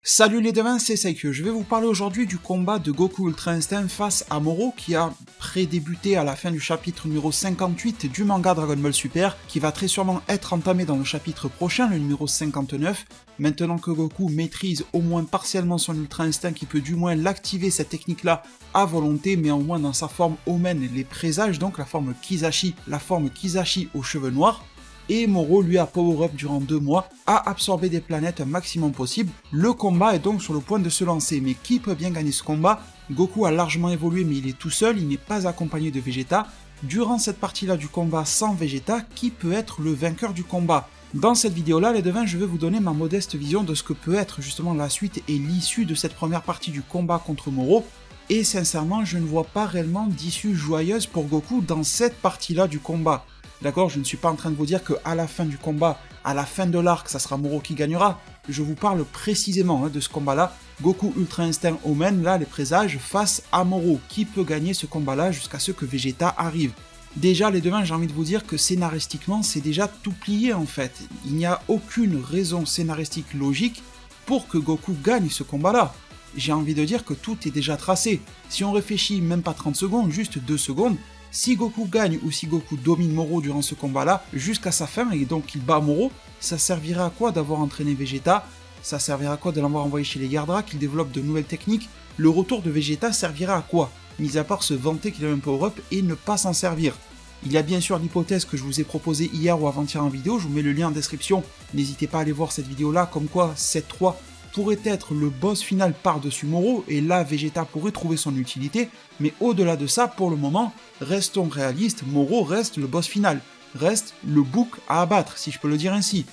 Salut les devins, c'est Saikyo. Je vais vous parler aujourd'hui du combat de Goku Ultra Instinct face à Moro qui a pré-débuté à la fin du chapitre numéro 58 du manga Dragon Ball Super, qui va très sûrement être entamé dans le chapitre prochain, le numéro 59. Maintenant que Goku maîtrise au moins partiellement son Ultra Instinct, qui peut du moins l'activer cette technique-là à volonté, mais au moins dans sa forme Omen, les présages, donc la forme Kizashi aux cheveux noirs. Et Moro lui a power up durant 2 mois, a absorbé des planètes un maximum possible. Le combat est donc sur le point de se lancer, mais qui peut bien gagner ce combat? Goku a largement évolué, mais il est tout seul, il n'est pas accompagné de Vegeta. Durant cette partie-là du combat sans Vegeta, qui peut être le vainqueur du combat? Dans cette vidéo-là, les devins, je vais vous donner ma modeste vision de ce que peut être justement la suite et l'issue de cette première partie du combat contre Moro. Et sincèrement, je ne vois pas réellement d'issue joyeuse pour Goku dans cette partie-là du combat. D'accord, je ne suis pas en train de vous dire qu'à la fin du combat, à la fin de l'arc, ça sera Moro qui gagnera. Je vous parle précisément de ce combat-là. Goku Ultra Instinct Omen, là, les présages, face à Moro. Qui peut gagner ce combat-là jusqu'à ce que Vegeta arrive? Déjà, les devins, j'ai envie de vous dire que scénaristiquement, c'est déjà tout plié en fait. Il n'y a aucune raison scénaristique logique pour que Goku gagne ce combat-là. J'ai envie de dire que tout est déjà tracé. Si on réfléchit même pas 30 secondes, juste 2 secondes, si Goku gagne ou si Goku domine Moro durant ce combat-là, jusqu'à sa fin, et donc qu'il bat Moro, ça servirait à quoi d'avoir entraîné Vegeta? Ça servirait à quoi de l'avoir envoyé chez les Gardra, qu'il développe de nouvelles techniques? Le retour de Vegeta servirait à quoi? Mis à part se vanter qu'il a un power-up et ne pas s'en servir. Il y a bien sûr l'hypothèse que je vous ai proposée hier ou avant-hier en vidéo, je vous mets le lien en description, n'hésitez pas à aller voir cette vidéo-là, comme quoi 7-3 pourrait être le boss final par-dessus Moro, et là Vegeta pourrait trouver son utilité, mais au-delà de ça, pour le moment, restons réalistes, Moro reste le boss final, reste le bouc à abattre, si je peux le dire ainsi.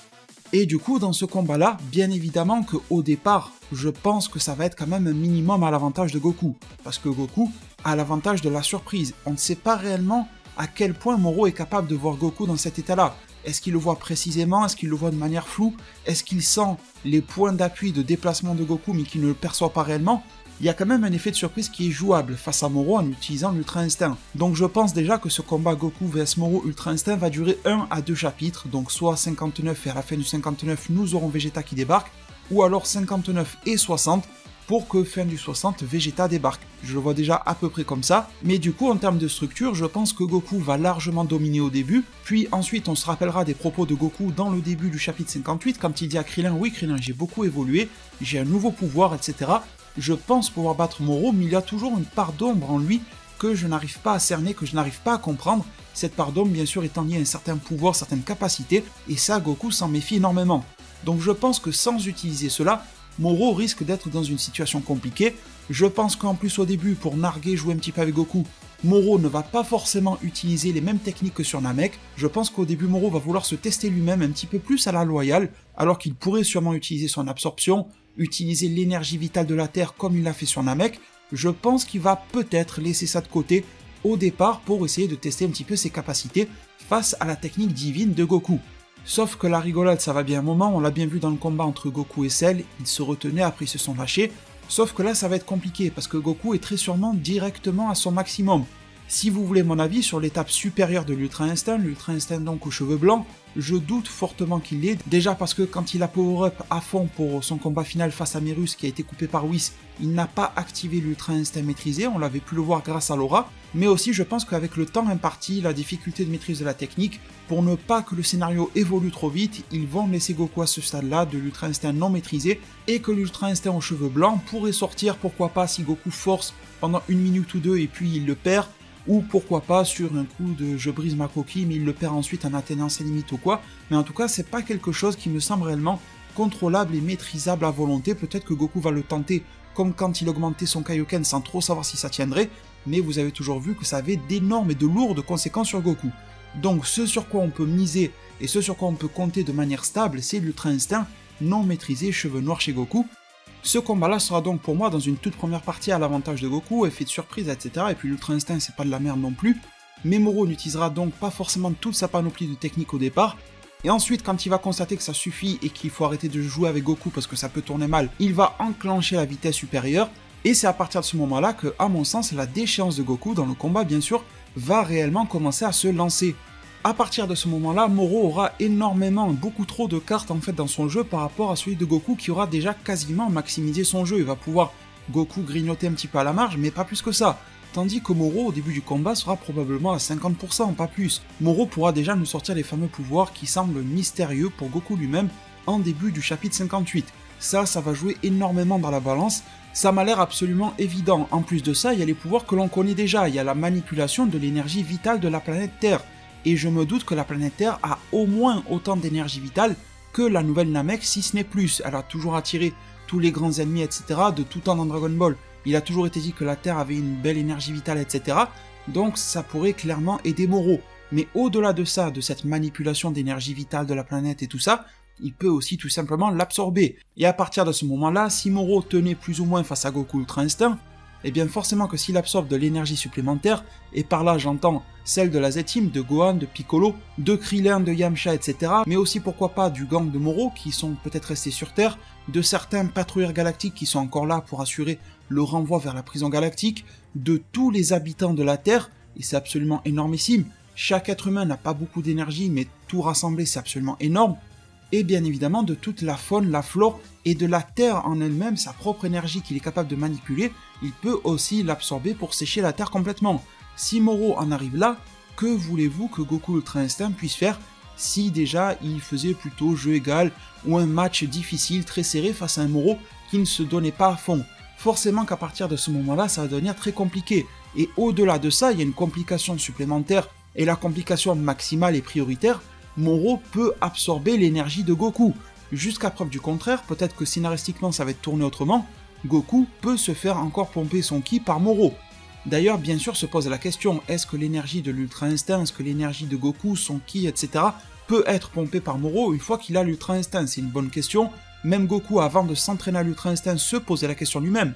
Et du coup, dans ce combat-là, bien évidemment qu'au départ, je pense que ça va être quand même un minimum à l'avantage de Goku, parce que Goku a l'avantage de la surprise. On ne sait pas réellement à quel point Moro est capable de voir Goku dans cet état-là. Est-ce qu'il le voit précisément? Est-ce qu'il le voit de manière floue? Est-ce qu'il sent les points d'appui de déplacement de Goku mais qu'il ne le perçoit pas réellement? Il y a quand même un effet de surprise qui est jouable face à Moro en utilisant l'Ultra Instinct. Donc je pense déjà que ce combat Goku vs Moro Ultra Instinct va durer 1 à 2 chapitres, donc soit 59 et à la fin du 59 nous aurons Vegeta qui débarque, ou alors 59 et 60, pour que fin du 60, Vegeta débarque. Je le vois déjà à peu près comme ça, mais du coup en termes de structure, je pense que Goku va largement dominer au début, puis ensuite on se rappellera des propos de Goku dans le début du chapitre 58, quand il dit à Krillin, oui Krillin, j'ai beaucoup évolué, j'ai un nouveau pouvoir, etc. Je pense pouvoir battre Moro, mais il y a toujours une part d'ombre en lui que je n'arrive pas à cerner, que je n'arrive pas à comprendre. Cette part d'ombre, bien sûr, étant liée à un certain pouvoir, certaines capacités, et ça, Goku s'en méfie énormément. Donc je pense que sans utiliser cela, Moro risque d'être dans une situation compliquée. Je pense qu'en plus au début, pour narguer, jouer un petit peu avec Goku, Moro ne va pas forcément utiliser les mêmes techniques que sur Namek. Je pense qu'au début, Moro va vouloir se tester lui-même un petit peu plus à la loyale, alors qu'il pourrait sûrement utiliser son absorption, utiliser l'énergie vitale de la Terre comme il l'a fait sur Namek. Je pense qu'il va peut-être laisser ça de côté au départ pour essayer de tester un petit peu ses capacités face à la technique divine de Goku. Sauf que la rigolade ça va bien un moment, on l'a bien vu dans le combat entre Goku et Cell, ils se retenaient, après ils se sont lâchés, sauf que là ça va être compliqué parce que Goku est très sûrement directement à son maximum. Si vous voulez mon avis sur l'étape supérieure de l'Ultra Instinct donc aux cheveux blancs, je doute fortement qu'il l'ait, déjà parce que quand il a power up à fond pour son combat final face à Merus qui a été coupé par Whis, il n'a pas activé l'Ultra Instinct maîtrisé, on l'avait pu le voir grâce à Laura, mais aussi je pense qu'avec le temps imparti, la difficulté de maîtrise de la technique, pour ne pas que le scénario évolue trop vite, ils vont laisser Goku à ce stade-là de l'Ultra Instinct non maîtrisé, et que l'Ultra Instinct aux cheveux blancs pourrait sortir, pourquoi pas si Goku force pendant 1 minute ou 2 et puis il le perd, ou pourquoi pas sur un coup de je brise ma coquille mais il le perd ensuite en atteignant ses limites ou quoi, mais en tout cas c'est pas quelque chose qui me semble réellement contrôlable et maîtrisable à volonté. Peut-être que Goku va le tenter comme quand il augmentait son Kaioken sans trop savoir si ça tiendrait, mais vous avez toujours vu que ça avait d'énormes et de lourdes conséquences sur Goku. Donc ce sur quoi on peut miser et ce sur quoi on peut compter de manière stable, c'est l'Ultra Instinct non maîtrisé cheveux noirs chez Goku. Ce combat-là sera donc pour moi dans une toute première partie à l'avantage de Goku, effet de surprise, etc. Et puis l'Ultra Instinct c'est pas de la merde non plus, mais Moro n'utilisera donc pas forcément toute sa panoplie de techniques au départ, et ensuite quand il va constater que ça suffit et qu'il faut arrêter de jouer avec Goku parce que ça peut tourner mal, il va enclencher la vitesse supérieure, et c'est à partir de ce moment-là que, à mon sens, la déchéance de Goku dans le combat bien sûr, va réellement commencer à se lancer. À partir de ce moment-là, Moro aura beaucoup trop de cartes en fait dans son jeu par rapport à celui de Goku qui aura déjà quasiment maximisé son jeu. Il va pouvoir Goku grignoter un petit peu à la marge, mais pas plus que ça. Tandis que Moro, au début du combat, sera probablement à 50%, pas plus. Moro pourra déjà nous sortir les fameux pouvoirs qui semblent mystérieux pour Goku lui-même en début du chapitre 58. Ça va jouer énormément dans la balance. Ça m'a l'air absolument évident. En plus de ça, il y a les pouvoirs que l'on connaît déjà. Il y a la manipulation de l'énergie vitale de la planète Terre. Et je me doute que la planète Terre a au moins autant d'énergie vitale que la nouvelle Namek, si ce n'est plus. Elle a toujours attiré tous les grands ennemis, etc. de tout temps dans Dragon Ball. Il a toujours été dit que la Terre avait une belle énergie vitale, etc. Donc ça pourrait clairement aider Moro. Mais au-delà de ça, de cette manipulation d'énergie vitale de la planète et tout ça, il peut aussi tout simplement l'absorber. Et à partir de ce moment-là, si Moro tenait plus ou moins face à Goku Ultra Instinct, eh bien forcément que s'il absorbe de l'énergie supplémentaire, et par là j'entends celle de la Z-Team, de Gohan, de Piccolo, de Krillin, de Yamcha, etc., mais aussi pourquoi pas du gang de Moro qui sont peut-être restés sur Terre, de certains patrouilleurs galactiques qui sont encore là pour assurer le renvoi vers la prison galactique, de tous les habitants de la Terre, et c'est absolument énormissime, chaque être humain n'a pas beaucoup d'énergie, mais tout rassemblé c'est absolument énorme, et bien évidemment de toute la faune, la flore, et de la Terre en elle-même, sa propre énergie qu'il est capable de manipuler, il peut aussi l'absorber pour sécher la Terre complètement. Si Moro en arrive là, que voulez-vous que Goku Ultra Instinct puisse faire si déjà il faisait plutôt jeu égal ou un match difficile, très serré face à un Moro qui ne se donnait pas à fond? Forcément qu'à partir de ce moment-là, ça va devenir très compliqué. Et au-delà de ça, il y a une complication supplémentaire, et la complication maximale et prioritaire, Moro peut absorber l'énergie de Goku. Jusqu'à preuve du contraire, peut-être que scénaristiquement ça va être tourné autrement, Goku peut se faire encore pomper son ki par Moro. D'ailleurs, bien sûr, se pose la question, est-ce que l'énergie de l'Ultra Instinct, est-ce que l'énergie de Goku, son ki, etc., peut être pompée par Moro une fois qu'il a l'Ultra Instinct? C'est une bonne question. Même Goku, avant de s'entraîner à l'Ultra Instinct, se posait la question lui-même.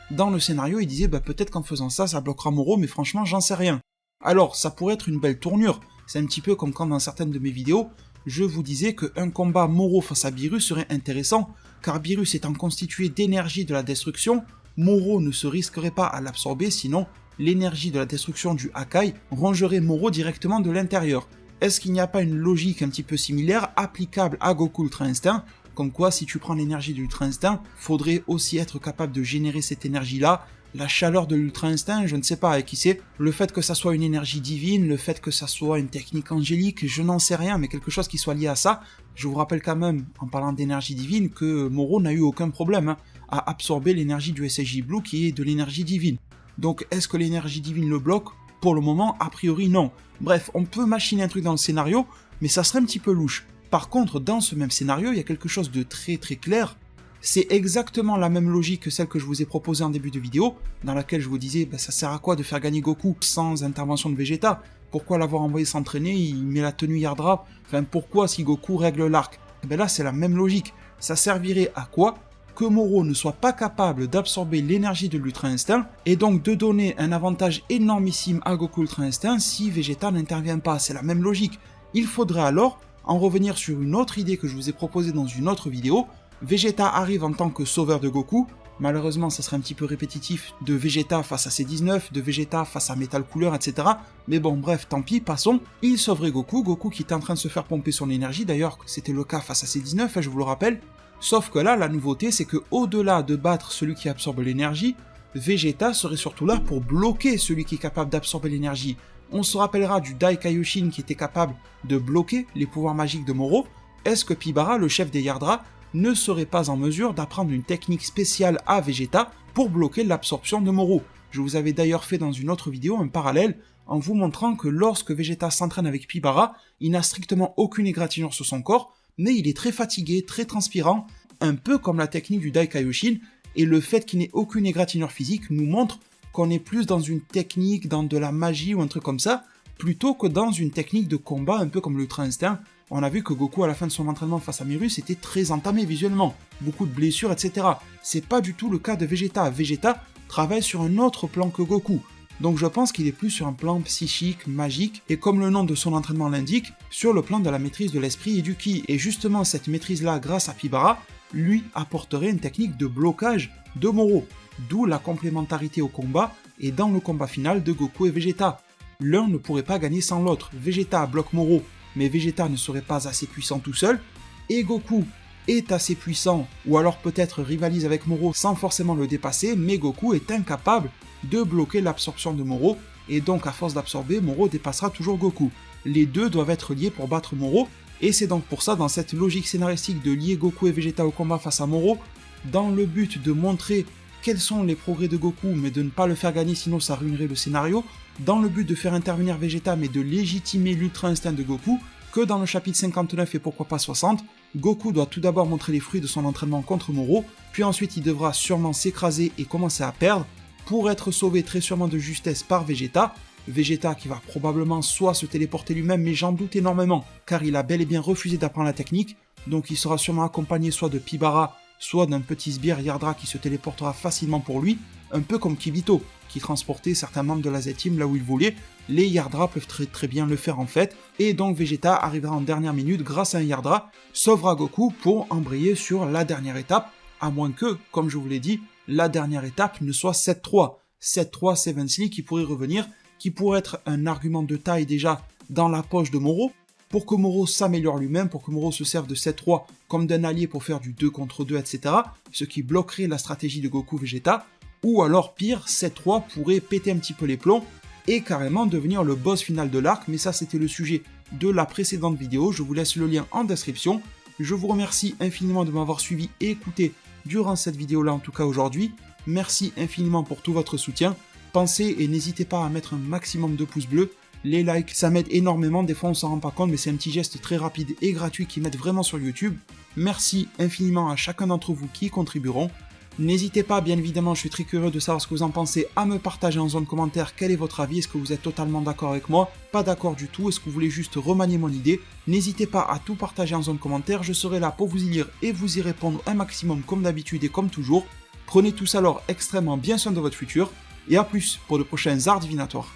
Dans le scénario, il disait, peut-être qu'en faisant ça, ça bloquera Moro, mais franchement, j'en sais rien. Alors, ça pourrait être une belle tournure. C'est un petit peu comme quand dans certaines de mes vidéos, je vous disais qu'un combat Moro face à Beerus serait intéressant, car Beerus étant constitué d'énergie de la destruction, Moro ne se risquerait pas à l'absorber, sinon l'énergie de la destruction du Hakai rongerait Moro directement de l'intérieur. Est-ce qu'il n'y a pas une logique un petit peu similaire applicable à Goku Ultra Instinct, comme quoi si tu prends l'énergie de l'Ultra Instinct, faudrait aussi être capable de générer cette énergie-là, la chaleur de l'Ultra Instinct, je ne sais pas, qui sait, le fait que ça soit une énergie divine, le fait que ça soit une technique angélique, je n'en sais rien, mais quelque chose qui soit lié à ça. Je vous rappelle quand même, en parlant d'énergie divine, que Moro n'a eu aucun problème à absorber l'énergie du SSJ Blue qui est de l'énergie divine. Donc est-ce que l'énergie divine le bloque? Pour le moment, a priori non. Bref, on peut machiner un truc dans le scénario, mais ça serait un petit peu louche. Par contre, dans ce même scénario, il y a quelque chose de très très clair. C'est exactement la même logique que celle que je vous ai proposée en début de vidéo, dans laquelle je vous disais, ça sert à quoi de faire gagner Goku sans intervention de Vegeta? Pourquoi l'avoir envoyé s'entraîner? Il met la tenue Yardra. Enfin, pourquoi si Goku règle l'arc? Là, c'est la même logique. Ça servirait à quoi? Que Moro ne soit pas capable d'absorber l'énergie de l'Ultra Instinct, et donc de donner un avantage énormissime à Goku Ultra Instinct si Vegeta n'intervient pas. C'est la même logique. Il faudrait alors en revenir sur une autre idée que je vous ai proposée dans une autre vidéo. Vegeta arrive en tant que sauveur de Goku, malheureusement ça serait un petit peu répétitif de Vegeta face à C19, de Vegeta face à Metal Cooler, etc. Mais bon bref, tant pis, passons. Il sauverait Goku, Goku qui est en train de se faire pomper son énergie, d'ailleurs c'était le cas face à C19, je vous le rappelle. Sauf que là, la nouveauté c'est que au-delà de battre celui qui absorbe l'énergie, Vegeta serait surtout là pour bloquer celui qui est capable d'absorber l'énergie. On se rappellera du Dai Kaioshin qui était capable de bloquer les pouvoirs magiques de Moro. Est-ce que Pibara, le chef des Yardra, ne serait pas en mesure d'apprendre une technique spéciale à Vegeta pour bloquer l'absorption de Moro? Je vous avais d'ailleurs fait dans une autre vidéo un parallèle en vous montrant que lorsque Vegeta s'entraîne avec Pibara, il n'a strictement aucune égratignure sur son corps, mais il est très fatigué, très transpirant, un peu comme la technique du Dai Kaioshin, et le fait qu'il n'ait aucune égratignure physique nous montre qu'on est plus dans une technique, dans de la magie ou un truc comme ça, plutôt que dans une technique de combat un peu comme l'Ultra Instinct. On a vu que Goku à la fin de son entraînement face à Beerus était très entamé visuellement, beaucoup de blessures, etc. C'est pas du tout le cas de Vegeta. Vegeta travaille sur un autre plan que Goku. Donc je pense qu'il est plus sur un plan psychique, magique, et comme le nom de son entraînement l'indique, sur le plan de la maîtrise de l'esprit et du ki. Et justement cette maîtrise-là, grâce à Pibara, lui apporterait une technique de blocage de Moro. D'où la complémentarité au combat, et dans le combat final de Goku et Vegeta. l'un ne pourrait pas gagner sans l'autre. Vegeta bloque Moro, mais Vegeta ne serait pas assez puissant tout seul, et Goku est assez puissant, ou alors peut-être rivalise avec Moro sans forcément le dépasser, mais Goku est incapable de bloquer l'absorption de Moro, et donc à force d'absorber, Moro dépassera toujours Goku. Les deux doivent être liés pour battre Moro, et c'est donc pour ça, dans cette logique scénaristique de lier Goku et Vegeta au combat face à Moro, dans le but de montrer quels sont les progrès de Goku, mais de ne pas le faire gagner sinon ça ruinerait le scénario, dans le but de faire intervenir Vegeta mais de légitimer l'ultra instinct de Goku, que dans le chapitre 59 et pourquoi pas 60, Goku doit tout d'abord montrer les fruits de son entraînement contre Moro, puis ensuite il devra sûrement s'écraser et commencer à perdre, pour être sauvé très sûrement de justesse par Vegeta, Vegeta qui va probablement soit se téléporter lui-même, mais j'en doute énormément, car il a bel et bien refusé d'apprendre la technique, donc il sera sûrement accompagné soit de Pibara, soit d'un petit sbire Yardra qui se téléportera facilement pour lui, un peu comme Kibito, qui transportait certains membres de la Z-Team là où il voulait. Les Yardra peuvent très bien le faire en fait, et donc Vegeta arrivera en dernière minute grâce à un Yardra, sauvera Goku pour embrayer sur la dernière étape, à moins que, comme je vous l'ai dit, la dernière étape ne soit 7-3. 7-3 Seven Sleep qui pourrait revenir, qui pourrait être un argument de taille déjà dans la poche de Moro, pour que Moro s'améliore lui-même, pour que Moro se serve de 7-3 comme d'un allié pour faire du 2 contre 2, etc. Ce qui bloquerait la stratégie de Goku Vegeta. Ou alors pire, 7-3 pourrait péter un petit peu les plombs et carrément devenir le boss final de l'arc, mais ça c'était le sujet de la précédente vidéo, je vous laisse le lien en description. Je vous remercie infiniment de m'avoir suivi et écouté durant cette vidéo-là, en tout cas aujourd'hui. Merci infiniment pour tout votre soutien. Pensez et n'hésitez pas à mettre un maximum de pouces bleus. Les likes, ça m'aide énormément, des fois on s'en rend pas compte, mais c'est un petit geste très rapide et gratuit qui m'aide vraiment sur YouTube. Merci infiniment à chacun d'entre vous qui y contribueront. N'hésitez pas, bien évidemment, je suis très curieux de savoir ce que vous en pensez, à me partager en zone commentaire quel est votre avis, est-ce que vous êtes totalement d'accord avec moi, pas d'accord du tout, est-ce que vous voulez juste remanier mon idée. N'hésitez pas à tout partager en zone commentaire, je serai là pour vous y lire et vous y répondre un maximum comme d'habitude et comme toujours. Prenez tous alors extrêmement bien soin de votre futur, et à plus pour de prochains arts divinatoires.